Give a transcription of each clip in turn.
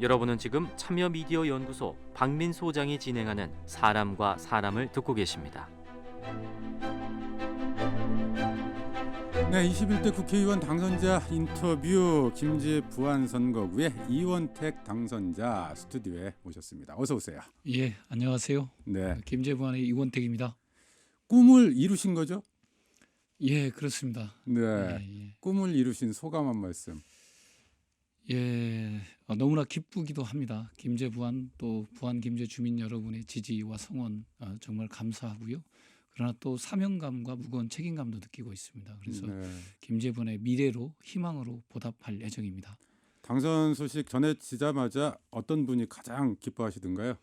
여러분은 지금 참여미디어연구소 박민 소장이 진행하는 사람과 사람을 듣고 계십니다. 네, 21대 국회의원 당선자 인터뷰 김제 부안선거구의 이원택 당선자 스튜디오에 모셨습니다. 어서 오세요. 예, 안녕하세요. 네, 김제부안의 이원택입니다. 꿈을 이루신 거죠? 예, 그렇습니다. 네, 예, 꿈을 이루신 소감 한 말씀. 예, 너무나 기쁘기도 합니다. 김제부안 또 부안 김제 주민 여러분의 지지와 성원 정말 감사하고요. 그러나 또 사명감과 무거운 책임감도 느끼고 있습니다. 그래서 네. 김제부안의 미래로 희망으로 보답할 예정입니다. 당선 소식 전해지자마자 어떤 분이 가장 기뻐하시던가요?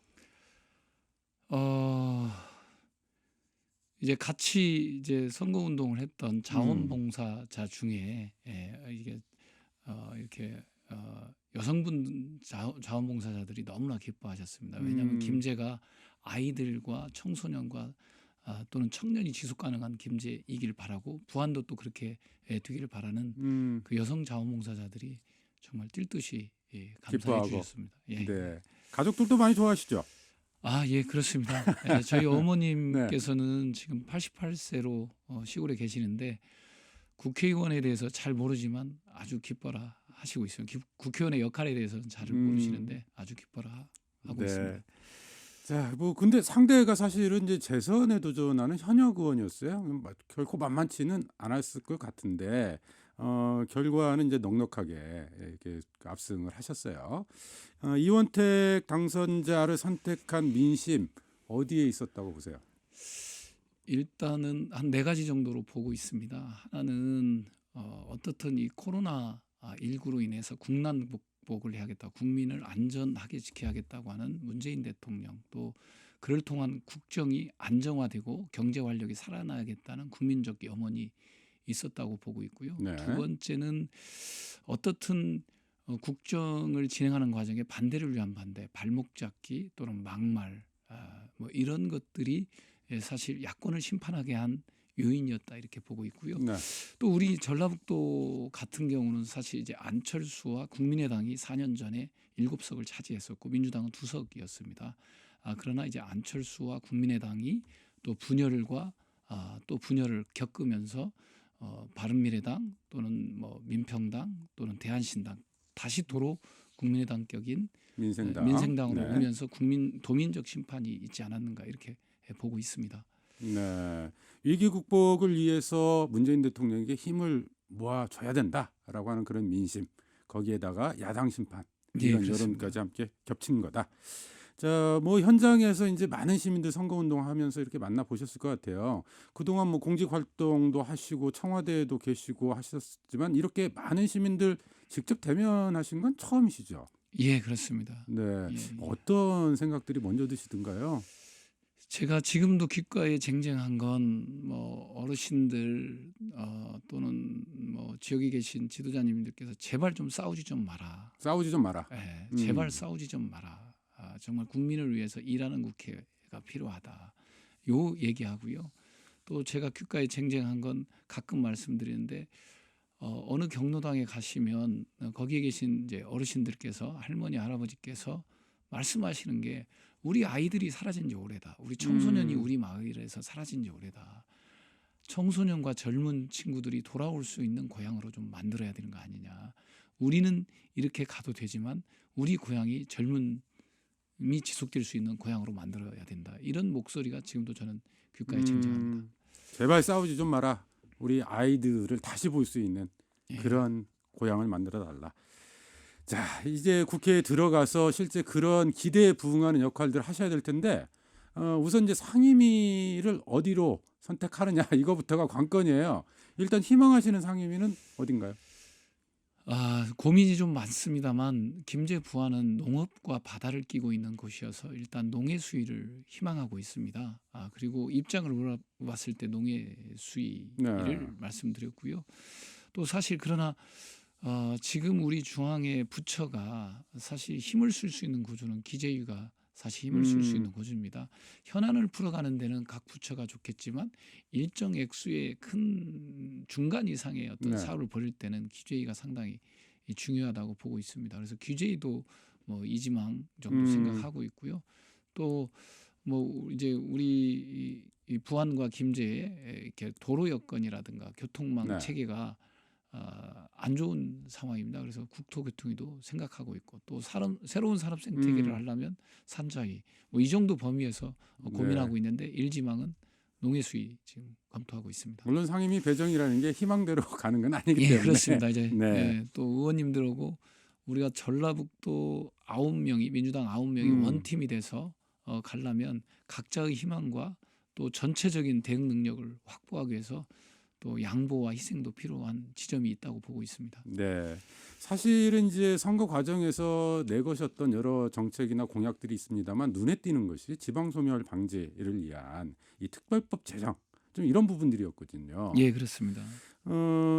이제 같이 이제 선거 운동을 했던 자원봉사자 중에 이게 이렇게 여성분 자원봉사자들이 너무나 기뻐하셨습니다. 왜냐하면 김제가 아이들과 청소년과 또는 청년이 지속 가능한 김제이길 바라고 부안도 또 그렇게 되기를 바라는 그 여성 자원봉사자들이 정말 뛸 듯이 감사해 기뻐하고. 주셨습니다. 예. 네, 가족들도 많이 좋아하시죠? 예, 그렇습니다. 예, 저희 어머님께서는 지금 88세로 시골에 계시는데 국회의원에 대해서 잘 모르지만 아주 기뻐라 하시고 있어요. 국회의원의 역할에 대해서는 잘 모르시는데 아주 기뻐라 하고 있습니다. 자, 뭐 근데 상대가 사실은 이제 재선에 도전하는 현역 의원이었어요. 결코 만만치는 않았을 것 같은데 결과는 이제 넉넉하게 이렇게 압승을 하셨어요. 이원택 당선자를 선택한 민심 어디에 있었다고 보세요? 일단은 한 4가지 정도로 보고 있습니다. 하나는 어떻든 이 코로나 19로 인해서 국난 극복을 해야겠다, 국민을 안전하게 지켜야겠다고 하는 문재인 대통령, 또 그를 통한 국정이 안정화되고 경제 활력이 살아나야겠다는 국민적 염원이 있었다고 보고 있고요. 네. 두 번째는 어떻든 국정을 진행하는 과정에 반대를 위한 반대, 발목 잡기 또는 막말 뭐 이런 것들이 사실 야권을 심판하게 한 요인이었다 이렇게 보고 있고요. 네. 또 우리 전라북도 같은 경우는 사실 이제 안철수와 국민의당이 4년 전에 7석을 차지했었고 민주당은 2석이었습니다. 그러나 이제 안철수와 국민의당이 또 분열과 또 분열을 겪으면서 바른미래당 또는 뭐 민평당 또는 대한신당 다시 도로 국민의당격인 민생당으로 네. 오면서 도민적 심판이 있지 않았는가 이렇게 보고 있습니다. 네, 위기 극복을 위해서 문재인 대통령에게 힘을 모아줘야 된다라고 하는 그런 민심, 거기에다가 야당 심판 이런 여론까지 함께 겹친 거다. 자, 뭐 현장에서 이제 많은 시민들 선거운동하면서 이렇게 만나 보셨을 것 같아요. 그동안 뭐 공직 활동도 하시고 청와대에도 계시고 하셨지만 이렇게 많은 시민들 직접 대면하신 건 처음이시죠? 예, 그렇습니다. 네, 예. 어떤 생각들이 먼저 드시던가요? 제가 지금도 귓가에 쟁쟁한 건 뭐 어르신들 또는 뭐 지역에 계신 지도자님들께서 제발 좀 싸우지 좀 마라. 싸우지 좀 마라. 예, 제발 싸우지 좀 마라. 정말 국민을 위해서 일하는 국회가 필요하다. 요 얘기하고요. 또 제가 귓가에 쟁쟁한 건 가끔 말씀드리는데 어느 경로당에 가시면 거기에 계신 이제 어르신들께서 할머니 할아버지께서 말씀하시는 게 우리 아이들이 사라진 지 오래다. 우리 청소년이 우리 마을에서 사라진 지 오래다. 청소년과 젊은 친구들이 돌아올 수 있는 고향으로 좀 만들어야 되는 거 아니냐. 우리는 이렇게 가도 되지만 우리 고향이 젊음이 지속될 수 있는 고향으로 만들어야 된다. 이런 목소리가 지금도 저는 귓가에 쟁쟁합니다. 제발 싸우지 좀 마라. 우리 아이들을 다시 볼 수 있는 예. 그런 고향을 만들어 달라. 자, 이제 국회에 들어가서 실제 그런 기대에 부응하는 역할들을 하셔야 될 텐데 우선 이제 상임위를 어디로 선택하느냐 이거부터가 관건이에요. 일단 희망하시는 상임위는 어딘가요? 고민이 좀 많습니다만 김제 부안은 농업과 바다를 끼고 있는 곳이어서 일단 농해 수위를 희망하고 있습니다. 그리고 입장을 물어봤을 때 농해 수위를 말씀드렸고요. 또 사실 그러나 지금 우리 중앙의 부처가 사실 힘을 쓸 수 있는 구조는 기재위가 사실 힘을 쓸 수 있는 구조입니다. 현안을 풀어가는 데는 각 부처가 좋겠지만 일정 액수의 큰 중간 이상의 어떤 사업을 벌일 때는 기재위가 상당히 중요하다고 보고 있습니다. 그래서 기재위도 뭐 이지망 정도 생각하고 있고요. 또 뭐 이제 우리 이 부안과 김제의 이렇게 도로 여건이라든가 교통망 네. 체계가 안 좋은 상황입니다. 그래서 국토교통위도 생각하고 있고 또 새로운 산업 생태계를 하려면 산자위 뭐 이 정도 범위에서 고민하고 네. 있는데 일지망은 농해수위 지금 검토하고 있습니다. 물론 상임위 배정이라는 게 희망대로 가는 건 아니기 예, 때문에. 그렇습니다. 이제 네. 예, 또 의원님들하고 우리가 전라북도 9명이 민주당 9명이 원팀이 돼서 가려면 각자의 희망과 또 전체적인 대응 능력을 확보하기 위해서 또 양보와 희생도 필요한 지점이 있다고 보고 있습니다. 네. 사실은 이제 선거 과정에서 내거셨던 여러 정책이나 공약들이 있습니다만 눈에 띄는 것이 지방소멸 방지를 위한 이 특별법 제정 좀 이런 부분들이었거든요. 예, 그렇습니다.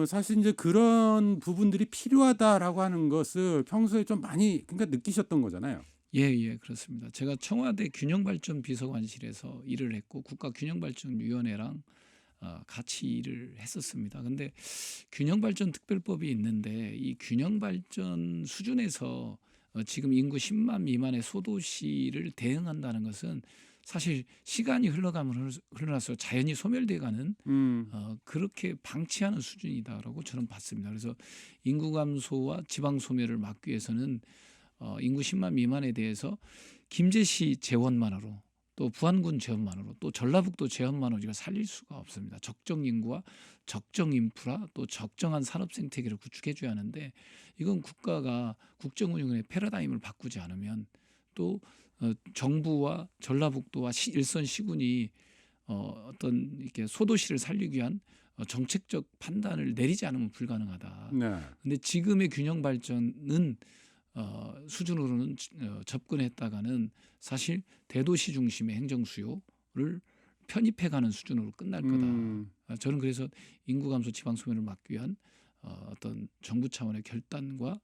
사실 이제 그런 부분들이 필요하다라고 하는 것을 평소에 좀 많이 그러니까 느끼셨던 거잖아요. 예, 그렇습니다. 제가 청와대 균형발전 비서관실에서 일을 했고 국가균형발전위원회랑 같이 일을 했었습니다. 근데 균형발전 특별법이 있는데 이 균형발전 수준에서 지금 인구 10만 미만의 소도시를 대응한다는 것은 사실 시간이 흘러갈수록 자연히 소멸돼가는 그렇게 방치하는 수준이다라고 저는 봤습니다. 그래서 인구 감소와 지방 소멸을 막기 위해서는 인구 10만 미만에 대해서 김제시 재원만으로 또 부안군 재원만으로 또 전라북도 재원만으로 우리가 살릴 수가 없습니다. 적정 인구와 적정 인프라 또 적정한 산업 생태계를 구축해 줘야 하는데 이건 국가가 국정운영의 패러다임을 바꾸지 않으면 또 정부와 전라북도와 일선 시군이 어떤 이렇게 소도시를 살리기 위한 정책적 판단을 내리지 않으면 불가능하다. 네. 근데 지금의 균형 발전은 수준으로는 접근했다가는 사실 대도시 중심의 행정 수요를 편입해가는 수준으로 끝날 거다. 저는 그래서 인구 감소, 지방 소멸을 막기 위한 어떤 정부 차원의 결단과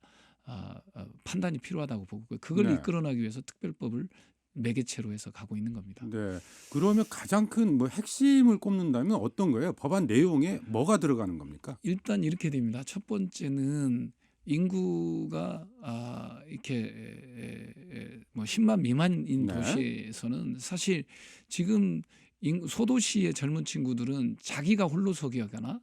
판단이 필요하다고 보고 그걸 네. 이끌어나기 위해서 특별법을 매개체로 해서 가고 있는 겁니다. 네. 그러면 가장 큰 뭐 핵심을 꼽는다면 어떤 거예요? 법안 내용에 뭐가 들어가는 겁니까? 일단 이렇게 됩니다. 첫 번째는 인구가 이렇게 뭐 10만 미만인 네. 도시에서는 사실 지금 소도시의 젊은 친구들은 자기가 홀로서기하거나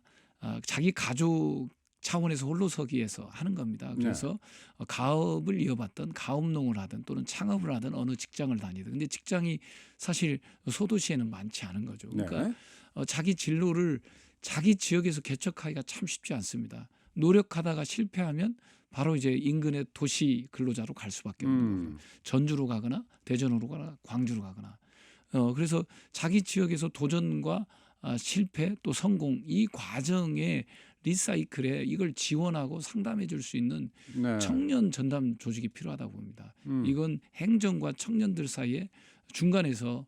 자기 가족 차원에서 홀로서기에서 하는 겁니다. 그래서 가업을 이어받던 가업농을 하든 또는 창업을 하든 어느 직장을 다니든 근데 직장이 사실 소도시에는 많지 않은 거죠. 그러니까 네. 자기 진로를 자기 지역에서 개척하기가 참 쉽지 않습니다. 노력하다가 실패하면 바로 이제 인근의 도시 근로자로 갈 수밖에 없는 거죠. 전주로 가거나 대전으로 가거나 광주로 가거나. 그래서 자기 지역에서 도전과 실패 또 성공 이 과정에 리사이클에 이걸 지원하고 상담해 줄 수 있는 네. 청년 전담 조직이 필요하다고 봅니다. 음. 이건 행정과 청년들 사이에 중간에서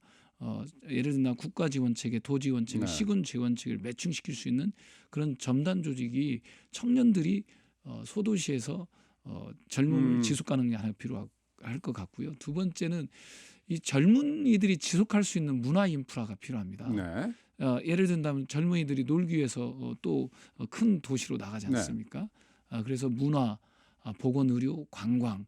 예를 들면 국가 지원책에 도지 원책에 네. 시군 지원책을 매칭시킬 수 있는 그런 점단 조직이 청년들이 소도시에서 젊음을 지속 가능에 하나 필요할 것 같고요. 두 번째는 이 젊은이들이 지속할 수 있는 문화 인프라가 필요합니다. 네. 예를 든다면 젊은이들이 놀기 위해서 또 큰 도시로 나가지 네. 않습니까? 그래서 문화, 보건, 의료, 관광,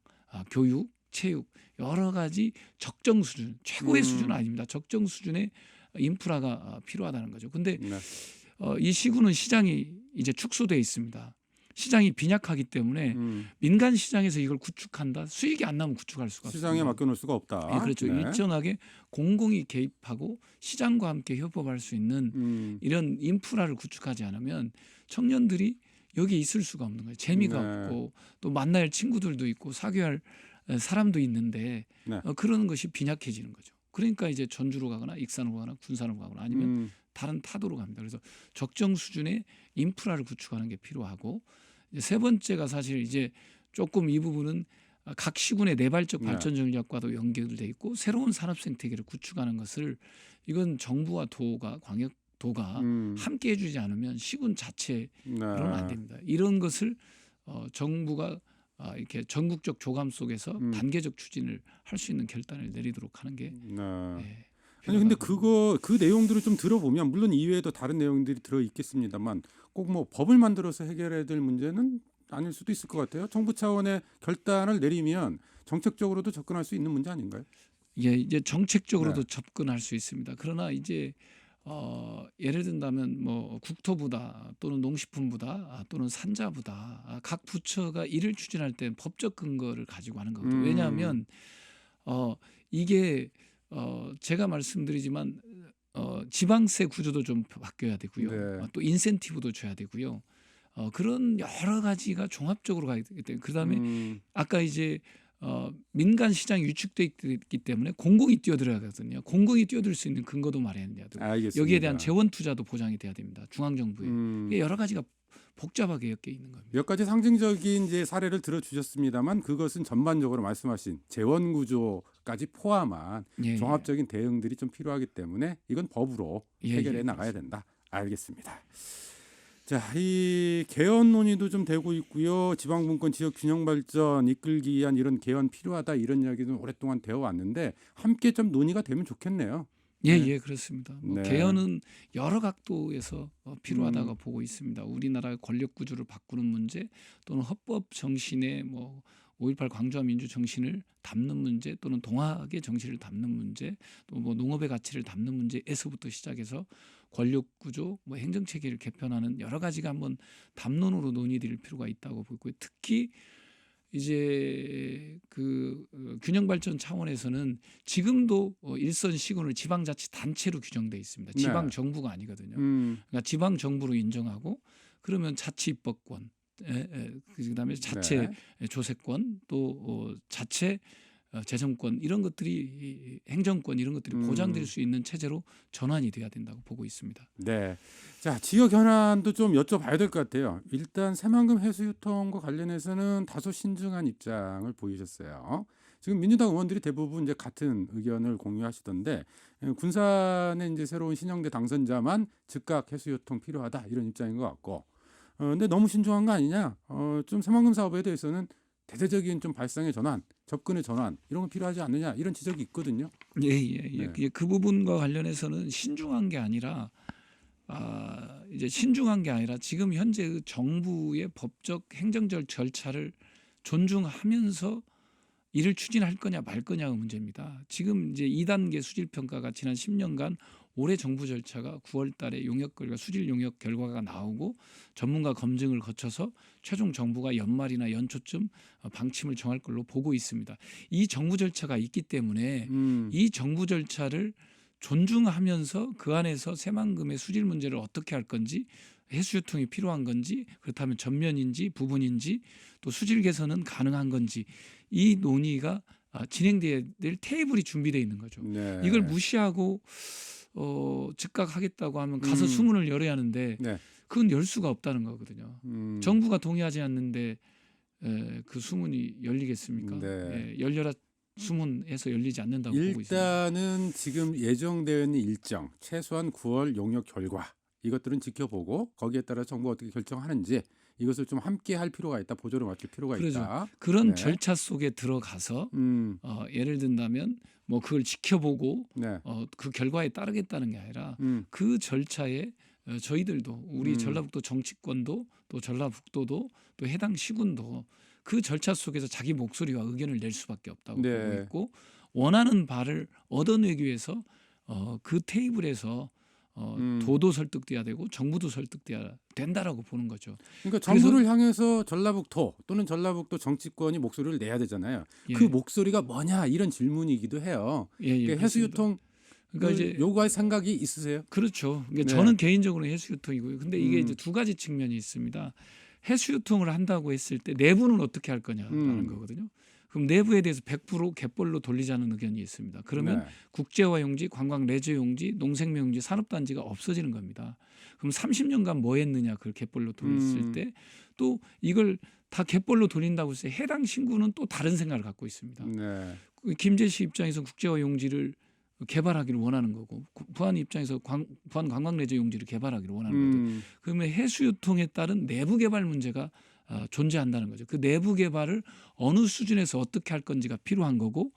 교육, 체육 여러 가지 적정 수준, 최고의 수준은 아닙니다. 적정 수준의 인프라가 필요하다는 거죠. 근데 네. 이 시군은 시장이 이제 축소돼 있습니다. 시장이 빈약하기 때문에 음. 민간 시장에서 이걸 구축한다. 수익이 안 나면 구축할 수가 시장에 없습니다. 맡겨놓을 수가 없다. 예, 그렇죠. 네. 일정하게 공공이 개입하고 시장과 함께 협업할 수 있는 이런 인프라를 구축하지 않으면 청년들이 여기 있을 수가 없는 거예요. 재미가 네. 없고 또 만날 친구들도 있고 사귀할 사람도 있는데 네. 그러는 것이 빈약해지는 거죠. 그러니까 이제 전주로 가거나 익산으로 가거나 군산으로 가거나 아니면 다른 타도로 갑니다. 그래서 적정 수준의 인프라를 구축하는 게 필요하고 이제 세 번째가 사실 이제 조금 이 부분은 각 시군의 내발적 네. 발전 전략과도 연결돼 있고 새로운 산업 생태계를 구축하는 것을 이건 정부와 도가 광역도가 함께 해주지 않으면 시군 자체로는 안 됩니다. 이런 것을 정부가 이렇게 전국적 조감 속에서 단계적 추진을 할 수 있는 결단을 내리도록 하는 게 네. 예, 아니 근데 필요하다고 그 내용들을 좀 들어보면 물론 이외에도 다른 내용들이 들어 있겠습니다만 꼭 뭐 법을 만들어서 해결해야 될 문제는 아닐 수도 있을 것 같아요. 정부 차원의 결단을 내리면 정책적으로도 접근할 수 있는 문제 아닌가요? 예, 이제 정책적으로도 네. 접근할 수 있습니다. 그러나 이제 예를 든다면 뭐 국토부다 또는 농식품부다 또는 산자부다 각 부처가 이를 추진할 때 법적 근거를 가지고 하는 거거든요. 왜냐하면 이게 제가 말씀드리지만 지방세 구조도 좀 바뀌어야 되고요. 네. 또 인센티브도 줘야 되고요. 그런 여러 가지가 종합적으로 가야 되기 때문에 그다음에 아까 이제 민간 시장이 위축돼 있기 때문에 공공이 뛰어들어야 하거든요. 공공이 뛰어들 수 있는 근거도 마련해야 되고 알겠습니다. 여기에 대한 재원 투자도 보장이 돼야 됩니다. 중앙 정부에 이게 음, 여러 가지가 복잡하게 엮여 있는 겁니다. 몇 가지 상징적인 이제 사례를 들어주셨습니다만 그것은 전반적으로 말씀하신 재원 구조까지 포함한 예, 종합적인 대응들이 좀 필요하기 때문에 이건 법으로 예, 해결해 예, 나가야 된다. 알겠습니다. 자, 이 개헌 논의도 좀 되고 있고요. 지방분권 지역 균형 발전 이끌기 위한 이런 개헌 필요하다 이런 이야기도 오랫동안 되어 왔는데 함께 좀 논의가 되면 좋겠네요. 예, 네. 예, 그렇습니다. 뭐 네. 개헌은 여러 각도에서 필요하다고 보고 있습니다. 우리나라의 권력 구조를 바꾸는 문제 또는 헌법 정신의 뭐 5.18 광주화 민주 정신을 담는 문제 또는 동학의 정신을 담는 문제 또 뭐 농업의 가치를 담는 문제에서부터 시작해서 권력 구조, 뭐 행정 체계를 개편하는 여러 가지가 한번 담론으로 논의될 필요가 있다고 보고 특히 이제 그 균형 발전 차원에서는 지금도 일선 시군을 지방자치 단체로 규정돼 있습니다. 네. 지방 정부가 아니거든요. 그러니까 지방 정부로 인정하고 그러면 자치 입법권, 그다음에 자체 네. 조세권 또 자체 재정권 이런 것들이 행정권 이런 것들이 보장될 수 있는 체제로 전환이 돼야 된다고 보고 있습니다. 네. 자, 지역 현안도 좀 여쭤봐야 될 것 같아요. 일단 새만금 해수 유통과 관련해서는 다소 신중한 입장을 보이셨어요. 지금 민주당 의원들이 대부분 이제 같은 의견을 공유하시던데 군산의 이제 새로운 신영대 당선자만 즉각 해수 유통 필요하다 이런 입장인 것 같고, 근데 너무 신중한 거 아니냐? 좀 새만금 사업에 대해서는 대대적인 좀 발상의 전환, 접근의 전환 이런 거 필요하지 않느냐 이런 지적이 있거든요. 예, 예, 예. 네. 그 부분과 관련해서는 신중한 게 아니라 이제 신중한 게 아니라 지금 현재 그 정부의 법적 행정적 절차를 존중하면서 이를 추진할 거냐 말 거냐가 문제입니다. 지금 이제 2단계 수질 평가가 지난 10년간 올해 정부 절차가 9월 달에 용역 결과 수질 용역 결과가 나오고 전문가 검증을 거쳐서 최종 정부가 연말이나 연초쯤 방침을 정할 걸로 보고 있습니다. 이 정부 절차가 있기 때문에 이 정부 절차를 존중하면서 그 안에서 새만금의 수질 문제를 어떻게 할 건지 해수 유통이 필요한 건지 그렇다면 전면인지 부분인지 또 수질 개선은 가능한 건지 이 논의가 진행돼야 될 테이블이 준비되어 있는 거죠. 네. 이걸 무시하고 즉각 하겠다고 하면 가서 수문을 열어야 하는데 네. 그건 열 수가 없다는 거거든요. 정부가 동의하지 않는데 그 수문이 열리겠습니까? 네. 열려라 수문해서 열리지 않는다고 보고 있습니다. 일단은 지금 예정되어 있는 일정 최소한 9월 용역 결과 이것들은 지켜보고 거기에 따라 정부가 어떻게 결정하는지 이것을 좀 함께 할 필요가 있다. 보조를 맞출 필요가 그렇죠. 있다. 그런 네. 절차 속에 들어가서 예를 든다면 뭐 그걸 지켜보고 네. 그 결과에 따르겠다는 게 아니라 그 절차에 저희들도 우리 전라북도 정치권도 또 전라북도도 또 해당 시군도 그 절차 속에서 자기 목소리와 의견을 낼 수밖에 없다고 네. 보고 있고 원하는 바를 얻어내기 위해서 그 테이블에서 도도 설득돼야 되고 정부도 설득돼야 된다라고 보는 거죠. 그러니까 정부를 향해서 전라북도 또는 전라북도 정치권이 목소리를 내야 되잖아요. 예. 그 목소리가 뭐냐 이런 질문이기도 해요. 예, 예, 그러니까 해수유통 그러니까 이제 요구할 생각이 있으세요? 그렇죠. 그러니까 네. 저는 개인적으로 해수유통이고요. 근데 이게 이제 두 가지 측면이 있습니다. 해수유통을 한다고 했을 때 내부는 어떻게 할 거냐라는 거거든요. 그럼 내부에 대해서 100% 갯벌로 돌리자는 의견이 있습니다. 그러면 네. 국제화 용지, 관광 레저 용지, 농생명 용지, 산업단지가 없어지는 겁니다. 그럼 30년간 뭐 했느냐 그걸 갯벌로 돌렸을 때 또 이걸 다 갯벌로 돌린다고 해서 해당 신구는 또 다른 생각을 갖고 있습니다. 네. 김제시 입장에서 국제화 용지를 개발하기를 원하는 거고 부안 입장에서 부안 관광 레저 용지를 개발하기를 원하는 거거든요. 그러면 해수유통에 따른 내부 개발 문제가 존재한다는 거죠. 그 내부 개발을 어느 수준에서 어떻게 할 건지가 필요한 거고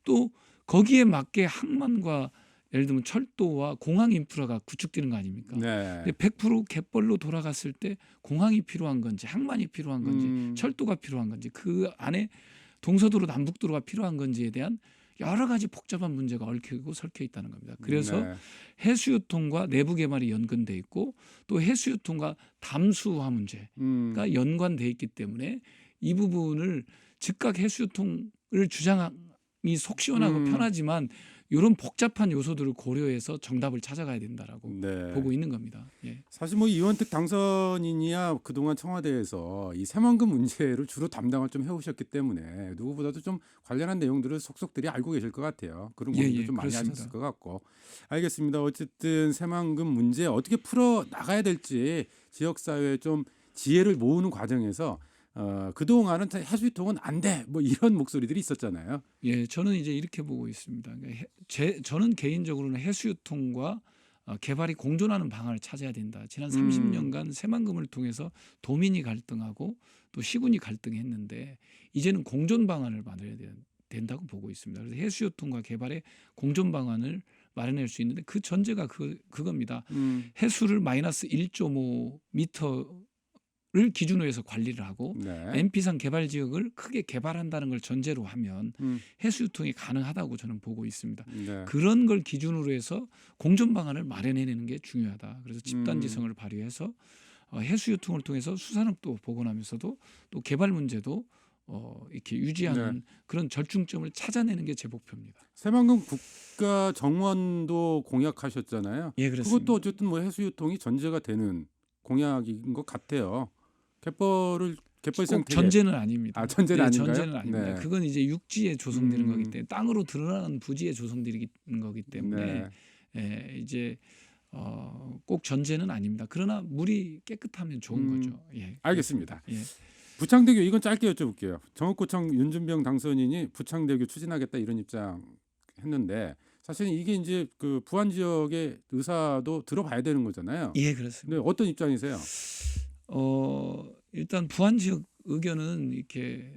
또 거기에 맞게 항만과 예를 들면 철도와 공항 인프라가 구축되는 거 아닙니까? 네. 100% 갯벌로 돌아갔을 때 공항이 필요한 건지 항만이 필요한 건지 철도가 필요한 건지 그 안에 동서도로 남북도로가 필요한 건지에 대한 여러 가지 복잡한 문제가 얽히고 설켜 있다는 겁니다. 그래서 네. 해수유통과 내부 개발이 연관돼 있고 또 해수유통과 담수화 문제가 연관돼 있기 때문에 이 부분을 즉각 해수유통을 주장이 속 시원하고 편하지만 이런 복잡한 요소들을 고려해서 정답을 찾아가야 된다라고 네. 보고 있는 겁니다. 예. 사실 뭐 이원택 당선인이야 그동안 청와대에서 이 새만금 문제를 주로 담당을 좀 해오셨기 때문에 누구보다도 좀 관련한 내용들을 속속들이 알고 계실 것 같아요. 그런 예, 고민도 예, 좀 많이 그렇습니다. 하셨을 것 같고. 알겠습니다. 어쨌든 새만금 문제 어떻게 풀어 나가야 될지 지역사회에 좀 지혜를 모으는 과정에서 그동안은 해수유통은 안 돼. 뭐 이런 목소리들이 있었잖아요. 예, 저는 이제 이렇게 보고 있습니다. 그러니까 저는 개인적으로는 해수유통과 개발이 공존하는 방안을 찾아야 된다. 지난 30년간 새만금을 통해서 도민이 갈등하고 또 시군이 갈등했는데 이제는 공존 방안을 만들어야 된다고 보고 있습니다. 그래서 해수유통과 개발의 공존 방안을 마련할 수 있는데 그 전제가 그겁니다. 해수를 마이너스 1.5m를 기준으로 해서 관리를 하고 네. MP상 개발 지역을 크게 개발한다는 걸 전제로 하면 해수유통이 가능하다고 저는 보고 있습니다. 네. 그런 걸 기준으로 해서 공존 방안을 마련해내는 게 중요하다. 그래서 집단지성을 발휘해서 해수유통을 통해서 수산업도 복원하면서도 또 개발 문제도 이렇게 유지하는 그런 절충점을 찾아내는 게 제 목표입니다. 새만금 국가 정원도 공약하셨잖아요. 예, 그렇습니다. 그것도 어쨌든 뭐 해수유통이 전제가 되는 공약인 것 같아요. 갯벌 꼭 생태계. 전제는 아닙니다. 아, 전제는 아닌가요? 전제는 아닙니다. 네. 그건 이제 육지에 조성되는 거기 때문에 땅으로 드러나는 부지에 조성되는 거기 때문에 이제 꼭 전제는 아닙니다. 그러나 물이 깨끗하면 좋은 거죠. 예, 알겠습니다. 예. 부창대교 이건 짧게 여쭤볼게요. 정읍구청 윤준병 당선인이 부창대교 추진하겠다 이런 입장 했는데 사실 이게 이제 그 부안 지역의 의사도 들어봐야 되는 거잖아요. 예, 그렇습니다. 네, 어떤 입장이세요? 일단 부안 지역 의견은 이렇게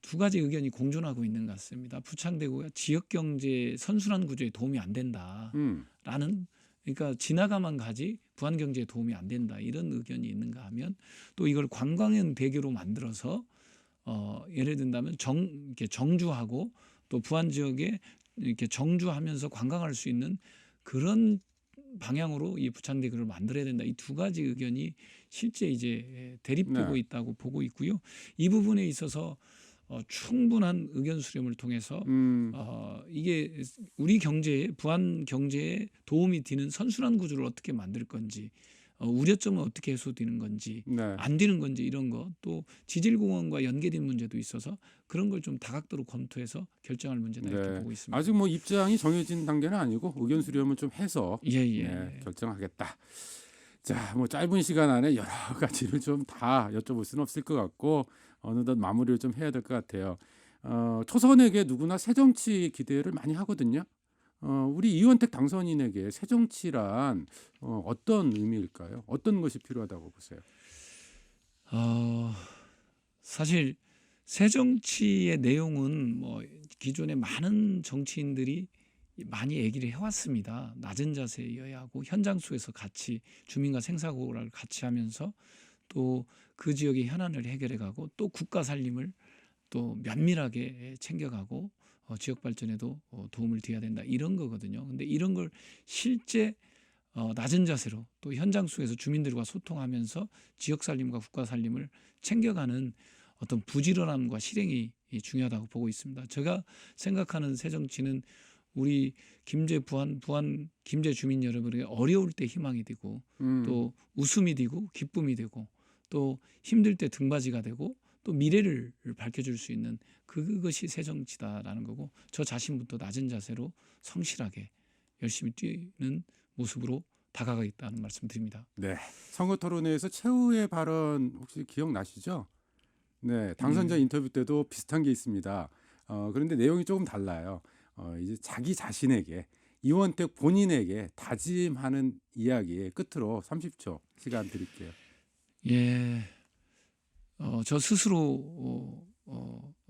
두 가지 의견이 공존하고 있는 것 같습니다. 부창대교가 지역 경제 선순환 구조에 도움이 안 된다라는 그러니까 지나가만 가지 부안 경제에 도움이 안 된다 이런 의견이 있는가 하면 또 이걸 관광형 대교로 만들어서 예를 든다면 이렇게 정주하고 또 부안 지역에 이렇게 정주하면서 관광할 수 있는 그런 방향으로 이 부창대교를 만들어야 된다. 이 두 가지 의견이 실제 이제 대립되고 있다고 보고 있고요. 이 부분에 있어서 충분한 의견 수렴을 통해서 이게 우리 경제에 부안 경제에 도움이 되는 선순환 구조를 어떻게 만들 건지 우려점은 어떻게 해소되는 건지 안 되는 건지 이런 거 또 지질공원과 연계된 문제도 있어서 그런 걸 좀 다각도로 검토해서 결정할 문제다 이렇게 보고 있습니다. 아직 뭐 입장이 정해진 단계는 아니고 의견 수렴을 좀 해서 예. 결정하겠다. 자, 뭐 짧은 시간 안에 여러 가지를 좀 다 여쭤볼 수는 없을 것 같고 어느덧 마무리를 좀 해야 될 것 같아요. 초선에게 누구나 새정치 기대를 많이 하거든요. 우리 이원택 당선인에게 새정치란 어떤 의미일까요? 어떤 것이 필요하다고 보세요? 사실 새정치의 내용은 뭐 기존에 많은 정치인들이 많이 얘기를 해왔습니다. 낮은 자세여야 하고 현장 속에서 같이 주민과 생사고를 같이 하면서 또 그 지역의 현안을 해결해가고 또 국가 살림을 또 면밀하게 챙겨가고 지역 발전에도 도움을 드려야 된다 이런 거거든요. 근데 이런 걸 실제 낮은 자세로 또 현장 속에서 주민들과 소통하면서 지역 살림과 국가 살림을 챙겨가는 어떤 부지런함과 실행이 중요하다고 보고 있습니다. 제가 생각하는 새정치는 우리 김제 부안 김제 주민 여러분에게 어려울 때 희망이 되고 또 웃음이 되고 기쁨이 되고 또 힘들 때 등받이가 되고 또 미래를 밝혀줄 수 있는 그것이 새정치다라는 거고 저 자신부터 낮은 자세로 성실하게 열심히 뛰는 모습으로 다가가겠다는 말씀드립니다. 네, 선거 토론회에서 최후의 발언 혹시 기억나시죠? 네, 당선자 인터뷰 때도 비슷한 게 있습니다. 그런데 내용이 조금 달라요. 이제 자기 자신에게 이원택 본인에게 다짐하는 이야기의 끝으로 30초 시간 드릴게요. 예, 저 스스로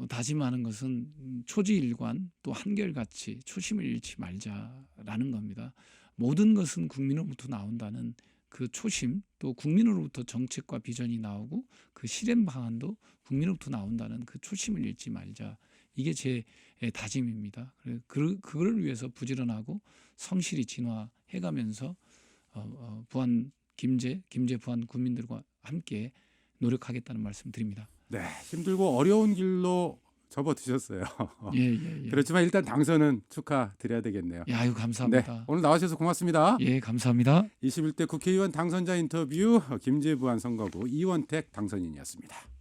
다짐하는 것은 초지일관 또 한결같이 초심을 잃지 말자라는 겁니다. 모든 것은 국민으로부터 나온다는 그 초심 또 국민으로부터 정책과 비전이 나오고 그 실행 방안도 국민으로부터 나온다는 그 초심을 잃지 말자. 이게 제 다짐입니다. 그걸 위해서 부지런하고 성실히 진화해가면서 부안 김제 부안 국민들과 함께 노력하겠다는 말씀드립니다. 네, 힘들고 어려운 길로 접어드셨어요. 예. 그렇지만 일단 당선은 축하드려야 되겠네요. 예, 아유 네, 감사합니다. 오늘 나와주셔서 고맙습니다. 예, 감사합니다. 21대 국회의원 당선자 인터뷰 김제부안 선거구 이원택 당선인이었습니다.